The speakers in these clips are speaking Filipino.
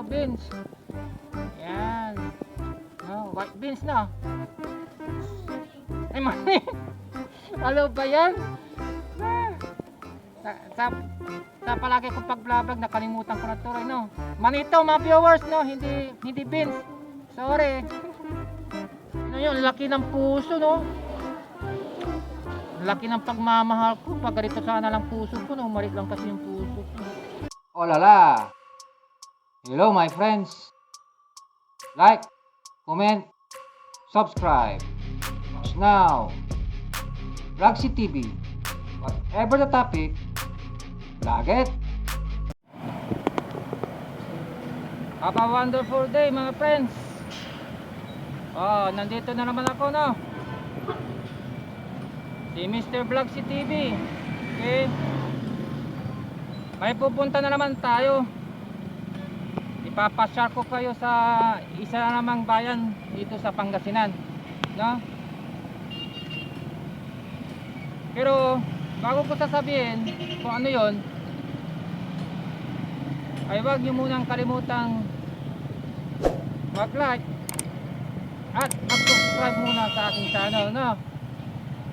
beans. Yan. White beans na. Ay, mami. Ano ba yan? Sa palagi kong pag-vlog, nakalimutan ko na to, no? Manito, mga viewers, no? Hindi beans. Sorry. Ano yun? Laki ng puso, no? Laki ng pagmamahal ko. Pag ganito sana lang puso ko, no? Malit lang kasi yung puso ko. Oh lala! Hello my friends! Like, comment, subscribe. Watch now! Vlogzy TV. Whatever the topic, vlog it! Have a wonderful day mga friends! Oh, nandito na naman ako, no? Si Mr. Vlogzy TV. Okay? May pupunta na naman tayo. Ipapasyal ko kayo sa isa na namang bayan dito sa Pangasinan, no? Pero bago ko sasabihin kung ano yon, ay wag niyo munang kalimutang mag-like at mag-subscribe muna sa aking channel, no?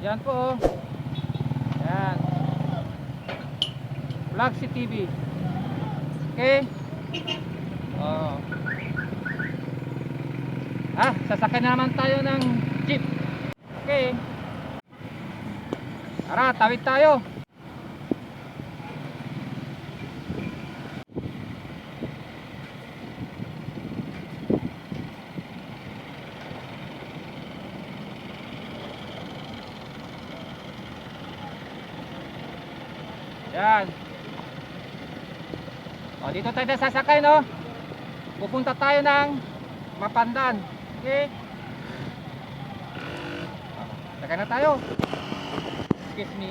Yan po, yan, Vlogzy TV. Okay? Oh. Sasakay na naman tayo ng jeep. Okay. Tara, tawid tayo. Yan. O, dito tayo sasakay, no? Pupunta tayo ng Mapandan. Okay? Sakay na tayo. Excuse me.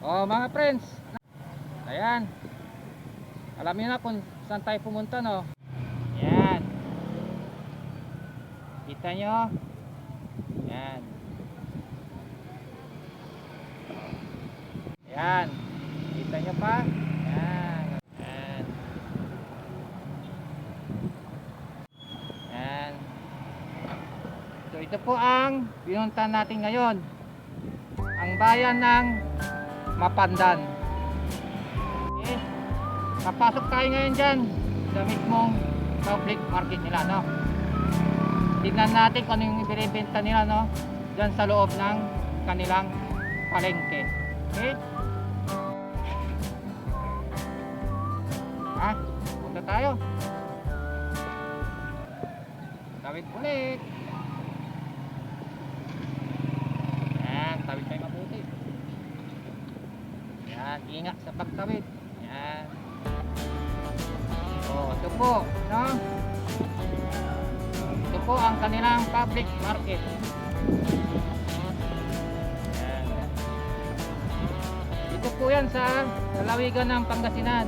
Oh mga friends, ayan, alam niyo na kung saan tayo pumunta, no? Yan, kita nyo, yan, yan, kita nyo pa, yan, yan, yan. So ito po ang pinuntahan natin ngayon, ang bayan ng Mapandan. Okay. Papasok tayo ngayon dyan sa mismong public market nila, no? Tignan natin kung ano yung ibinibenta nila, no? Dyan sa loob ng kanilang palengke. Okay? Punta tayo. Tawid ulit. Yan, tawid tayo mabuti. Yan, ingat sa pagtawid. Yan. Oh, ito po, no? Ito po ang kanilang public market. Yan. Ito po yan sa lalawigan ng Pangasinan.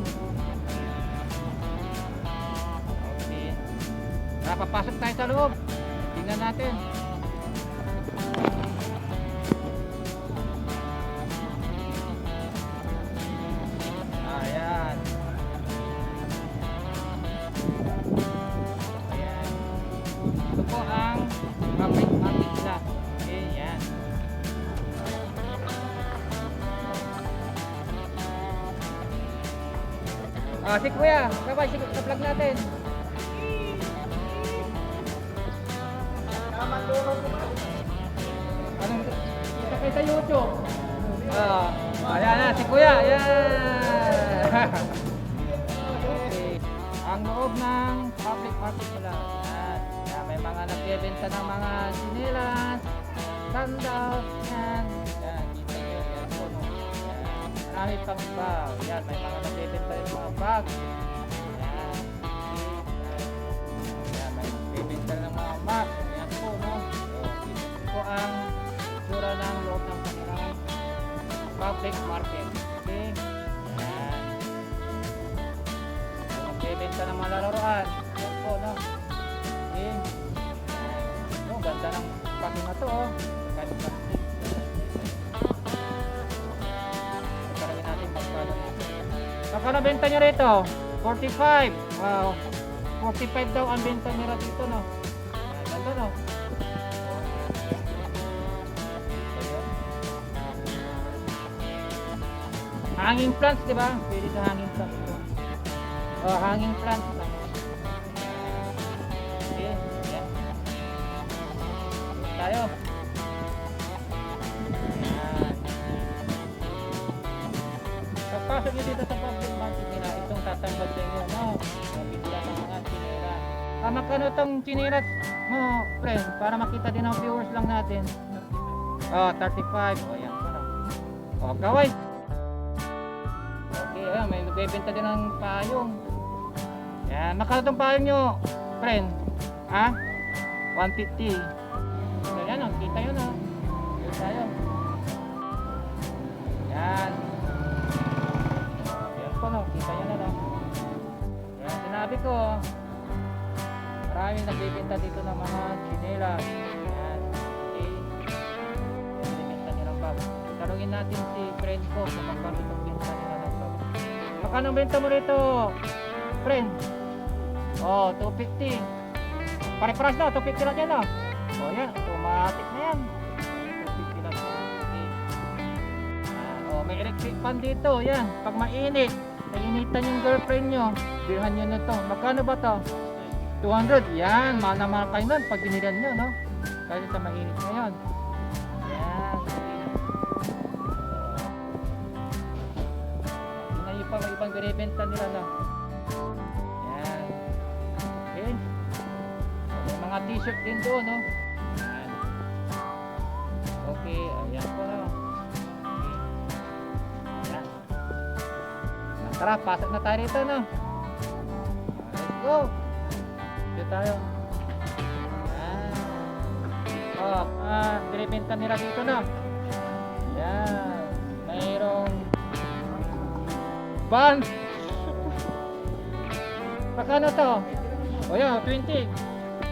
Okay. Tara, papasok tayo sa loob. Tingnan natin. Ito po ang public market nila. Okay, yan. Si Kuya, kabay, sa-vlog natin. Anong kita kayo sa YouTube? Ayan na, si Kuya. Ayan. Okay. ang loob ng public market nila. Yan. Yan, may mga nagbebenta ng mga sinilas, sandals, yan. Yan, kita nyo, yan po, no? Yan. Marami pang iba. Yan, may mga nagbebenta yung mga bag. Yan. Yan, may nagbebenta ng mga map. Yan po, no? So, ito po ang sura ng loob ng kanilang public market. Okay? Yan. Nagbebenta ng mga laruan. Yan po, no? Okay? Yan. Ganda ng pake na to, oh. Kahit plastic. Karagin natin magkano nito. Magkano benta nyo rito? 45. Wow. 45 daw ang benta nila dito, no? Yan, ganda, no? Hanging plants, di ba? Pwede sa hanging plants ito. Oh, hanging plants. Okay, yan. Tayo. Yan. Pagpasok nyo dito sa public market nila, itong tatambad sa inyo, no? Bibila ng mga chinera. Magkano itong chinera mo, friend? Para makita din ang viewers lang natin. Oh, 35. Oh, yan. Oh, kaway. Okay, ayan, may nagbebenta din ng payong. Yan, magkano itong payong nyo, friend? Ha? 150. So yan, oh, kita yun, oh. Yun tayo. Yan. Yan po, no, kita yun, no. Yan, sinabi ko, maraming nagbebenta dito ng mga chinelas. Yan, okay. Yan, nagbebenta nilang bag. Tarungin natin si friend ko kung magkano itong benta nila ng bag. Magkano benta mo rito, friend? Oh, 250. Pare-paras na, 250 lang yan, oh. Oh, yan, automatic na yan. 250 lang yan. Okay. Oh, may electric fan dito, yan. Pag mainit, nainitan yung girlfriend nyo, bilhan nyo na to. Magkano ba to? 200. Yan, mana-mana kayo nun pag binilan nyo, no? Kasi sa mainit ngayon. Yan. Tingnan nyo pa, may ibang binibenta nila, no? Yan. Okay. May mga t-shirt din doon, no? Yan. Okay, ayan po, no? Okay. Yan. Tara, pasok na tayo rito, no? Let's go! Dito tayo. Yan. Oh, binibenta nila dito, no? Yan. Mayroong band. Magkano to? O yan, 20.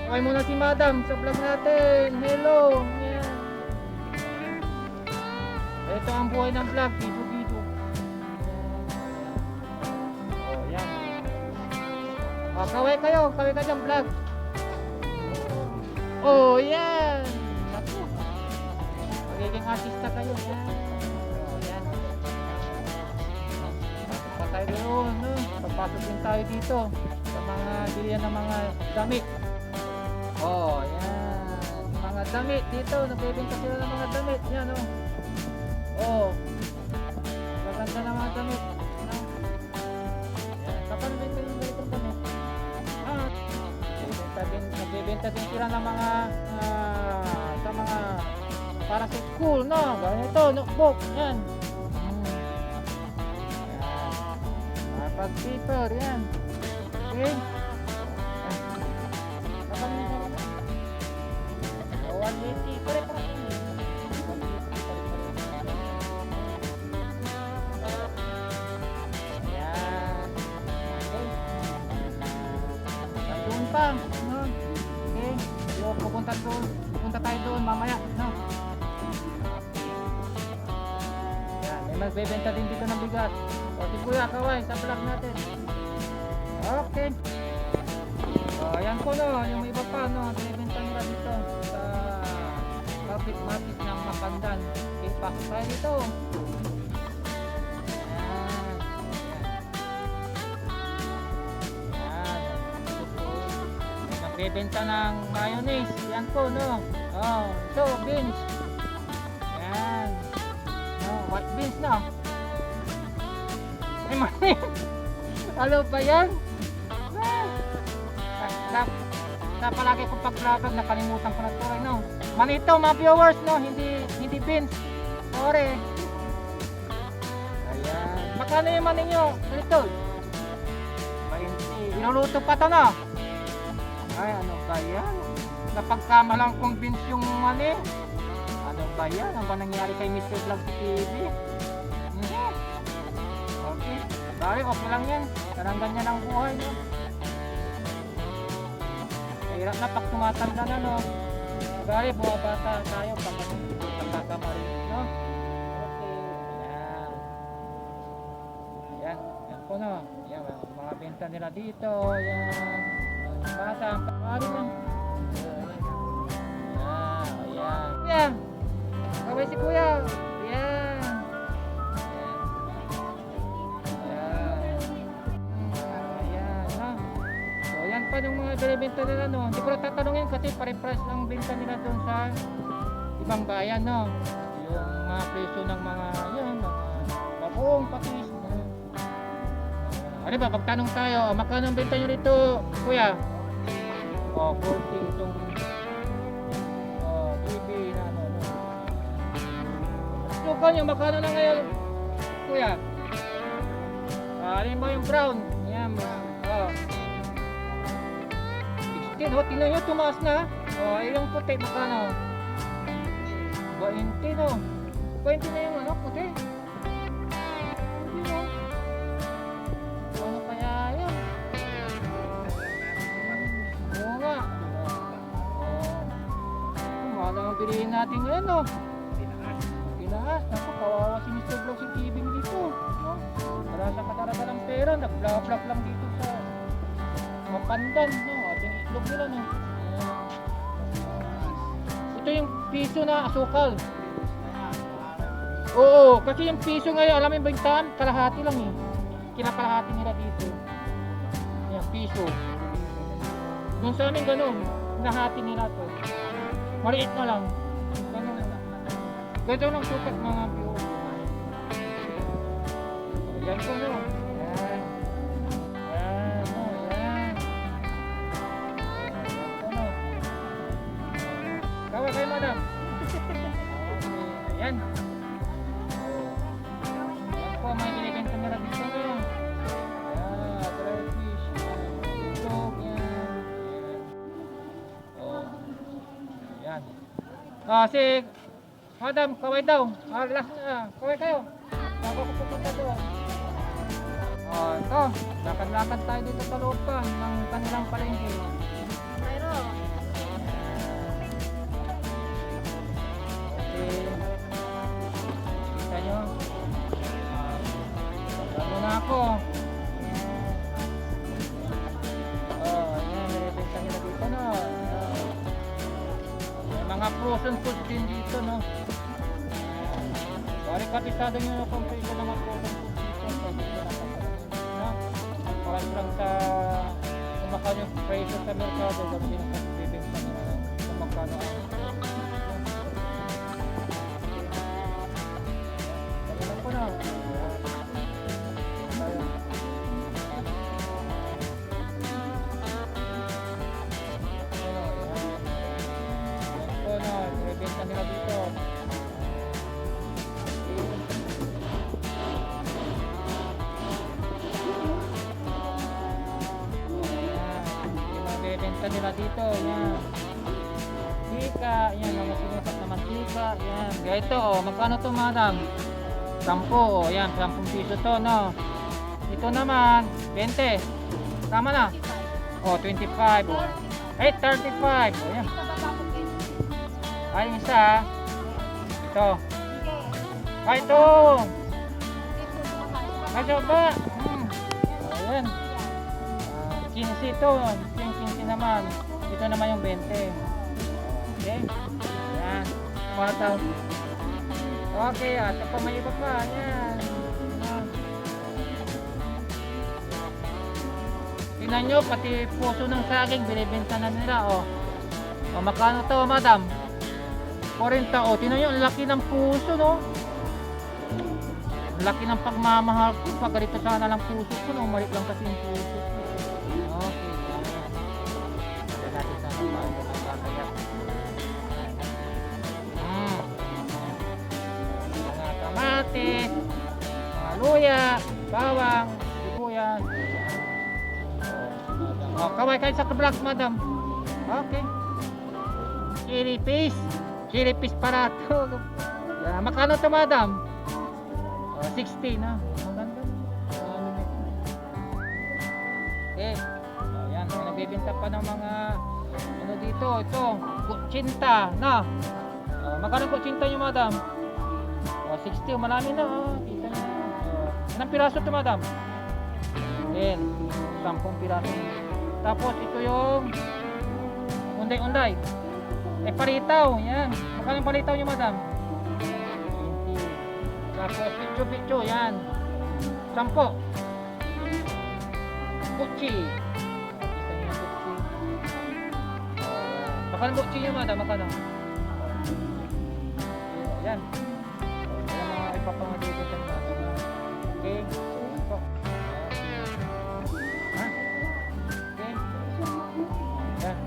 Okay muna si madam sa vlog natin. Hello. Yan. Ito ang buhay ng vlog. Bido-bido. O yan. O, kaway kayo. Kaway ka dyan vlog. O yan. Naku. Magiging artista kayo. Yan. O yan. Pasok pa tayo doon, no? Pagpasok din tayo dito sa mga bilihan ng mga damit. Oh, yan. Mga damit dito. Nagbebenta sila ng mga damit. Yan, oh. Oh. Maganda na mga damit. No? Yan. Kapag benta yung ganitong damit. Nagbebenta din sila ng mga sa mga para sa school, no? Ganito, notebook. Yan. Yan. Pag paper, yan. Okay. Kapag nito. 180. Pare-pare. Ayan. Okay. Nandun pa. No? Okay. So, pupunta tayo doon mamaya. No? Ayan. May magbebenta din dito ng bigas. O, si Kuya, kaway sa vlog natin. Okay. Ayan po, no, yung iba pa, no, binibenta nila dito sa public market ng Mapandan. Okay, pasok tayo dito. Ayan. Ayan. Ayan. Nagbebenta ng mayonnaise. Yan po, no. Oh, ito, beans. Ayan. Oh, white beans, no. Ay, mali. Ano ba yan? Sa palagi kong pag-vlog, nakalimutan ko na ito, no? Manito, mga viewers, no? Hindi beans. Sorry. Ayan. Magkano yung mani nyo? Ito. 20. Inuluto pa to, no? Ay, ano ba yan? Napagkamalang kong beans yung mani. Ano ba yan? Ano ba nangyari kay Mr. Vlog TV? Okay. Bali, okay lang yan. Parang ganyan ang buhay, no? Hirap na pag tumatanda na, no? Bali, buwabata tayo pag pagkakamali, no? Okay. Ayan. Ayan. Ayan po, no? Ayan, mga benta nila dito. Ayan. Bata, ang pagkakali lang. Ayan. Ayan. Ayan. Kaway si kuya. Ayan. Pa yung mga binibenta nila, no? Hindi ko na tatanungin kasi pare-price lang benta nila doon sa ibang bayan, no? Yung mga presyo ng mga yan, mga bagoong patis, no? Ano ba, pagtanong tayo, magkano ang benta nyo dito, kuya? 40 itong TV na ano, no? Suka nyo, magkano na ngayon, kuya? Alin mo yung brown? Yan, tingnan nyo, tumaas na. Yung puti, magkano? 20, no? 20 na yung ano, puti. Hindi, no? Ano kaya yan? Oo nga. Mahal ang bilihin natin ngayon, no? Tinaas. Naku, kawawa si Mr. Vlog si TV dito, no? Wala sa kadarabalang pera, nag-vlog lang dito sa Mapandan, no? Ating itlog nila, no? Ito yung piso na asukal. Oo, kasi yung piso ngayon, alam mo yung bintahan, kalahati lang eh. Kinakalahati nila dito. Ayan, piso. Doon sa amin ganun, nahati nila to. Maliit na lang. Ganun lang. Ganun lang sukat mga viewers. Ayan ko, no? Kawa kayo, madam. Ayan. Ayan po, may binibenta nila dito ngayon. Ayan, crayfish. Itlog, yan. Ayan. Si madam, kaway daw. Last na. Kaway kayo. Bago ko pupunta doon. Ito. Lakad-lakad tayo dito sa loob pa ng kanilang palengke. Kita nyo, bago na ako. Ayan, nilibenta nila dito, no? May mga frozen food din dito, no? Bari kapisado nyo na kung presyo ng mga frozen food dito. Parang lang sa kumakano yung presyo sa merkado, gano'n din ang bibenta nila kung makano ang na. Ibenta nila dito. Ibenta nila dito. Yan. Mantika. Yan. Mga sinusap na mantika. Yan. Ganito. Magkano ito, madam? 10, yan, 10 piso to, no? Ito naman, 20. Tama na? 25. Ay, 35. Yan. Ay, isa. Ito. Ay, ito. Ay, ito ba? Ayan. 15 ito. 15 naman. Ito naman yung 20. Okay. Ayan. Mataw. Okay, ito pa may iba pa. Yan. Tingnan nyo, pati puso ng saging, binibenta na nila. Makano to, madam? 40. Tingnan nyo, ang laki ng puso, no? Ang laki ng pagmamahal ko. Pag ganito sana lang puso ko, no? Malit lang kasi yung puso ko. bawang, sibuyas. Oh, kaway kayo sa vlog, madam. Okay. Chili fish. Chili fish para to. Yan. Makano to, madam? 60 na. Maganda. Okay. Ayan, may nagbibenta pa ng mga ano dito, ito, kutsinta na. Magkano kutsinta nyo, madam? 60, marami na. Kita nyo. Ilang piraso ito, madam? 10, 10 piraso. Tapos ito yung unday-unday. Paritaw, yan. Magkano yung paritaw nyo, madam? 20. Tapos pitcho-pitcho, yan. 10. Butchi. Kita nyo yung butchi. Magkano yung butchi nyo, madam? Magkano? Yan. Yan mga ipapangalitin sa mga. Okay. Yan po. Ha? Okay. Yan.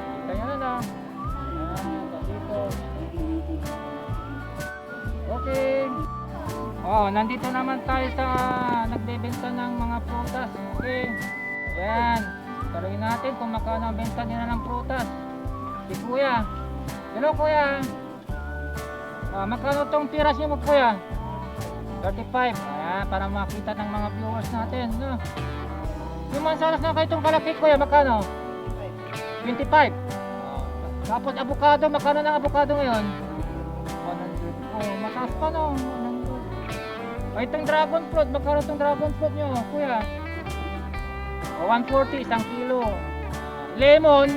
Kita nyo na. Yan. Dito. Okay. Nandito naman tayo sa nagbebenta ng mga prutas. Okay. Ayan. Taruin natin kung magkano ang benta nila ng prutas. Si Kuya. Hello, Kuya. Magkano tong piras niyo mo, Kuya? 35. Ayan, para makita ng mga viewers natin, no? Yung mansanas na kayo itong kalaki, Kuya, magkano? 25. Tapos avocado, magkano ng avocado ngayon? 100. Mataas pa, no? 100. Itong dragon fruit, magkano itong dragon fruit nyo, Kuya? 140, 1 kilo. Lemon,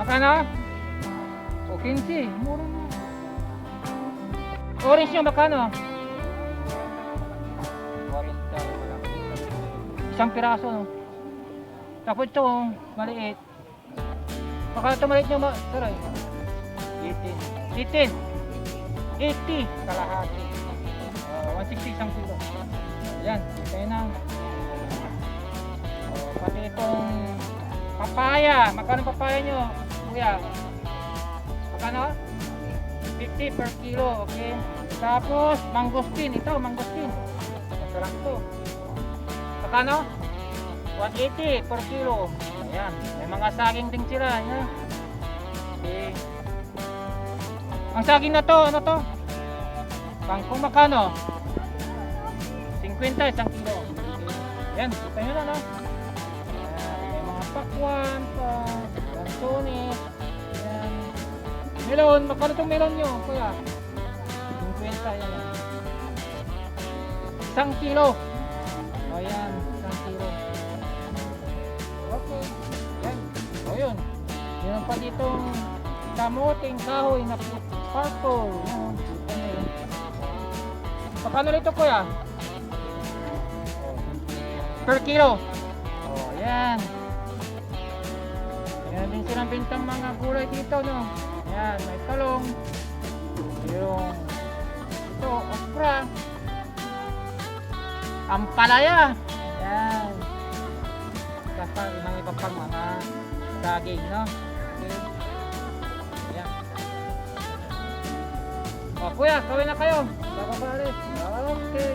magkano? 15. Mura na. Orange nyo, magkano? 40. Isang piraso, no? Tapos ito, maliit. Magkano ito maliit nyo, saray? 18. 80. Kalahati. 160 isang kilo. Ayan, kaya na. Pati itong papaya. Magkano papaya nyo, Kuya? Magkano? 50 per kilo, okay? Tapos, mangosteen. Ito, mangosteen. Masarap to. Magkano? 180 per kilo. Ayan. May mga saging din sila. Ayan. Okay. Ang saging na to, ano to? Kangkong magkano? 50, 1 kilo. Ayan, kita nyo na, no? Ayan. May mga pakwan pa. Lansones. Ayan. Melon, magkano itong melon nyo, Kuya? 50, yan. 1 kilo. O yan, 1 kilo. Okay. Yan. O yun. Meron pa ditong kamuting kahoy na purple. Yan. Magkano nito, Kuya? Per kilo. O yan. Yan din silang bintang mga gulay dito, no? Ayan, may talong, yung ito, okra, ampalaya, ayan, saka ibang iba pang mga saging, no? Okay. Ayan. O, Kuya, kawin na kayo, bababaris. Okay.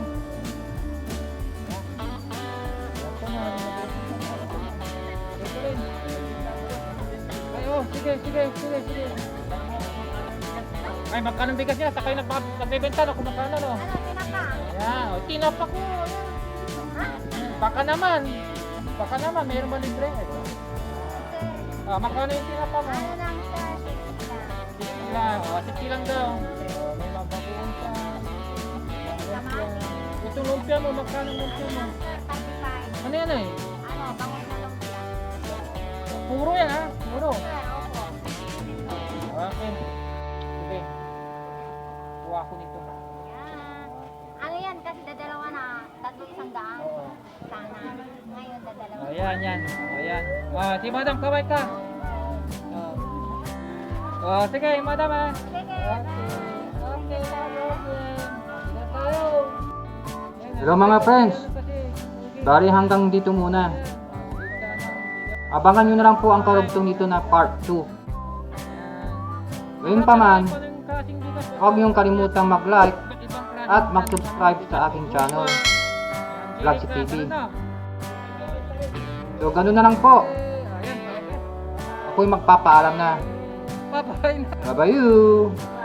Sige. Ay, magkano bigas niya? Sa kayo nagbebenta na kung magkano, no? Ayan, o, tinapa ko. Baka naman, mayroon ba libre? Magkano yung tinapa mo? Sige lang daw. May mababuon pa. Itong lumpia mo, magkano lumpia mo? Ano yan eh? Puro yan, ha? Puro. Okay. Sige. Kuha ko nito. Ano yan? Kasi dadalawa na. 300. Sana. Ngayon dadalawa. Ayan. Si Madam, kaway ka. Sige, Madam, ha? Sige. Okay. Tayo. Hello mga friends, bali hanggang dito muna. Abangan nyo na lang po ang karugtong nito na part 2. Ngayon pa man, huwag niyong kalimutang mag-like, at mag-subscribe sa aking channel, Vlogsi TV. So, ganun na lang po. Ayan, Ako'y magpapaalam na. Papay na. Bye-bye!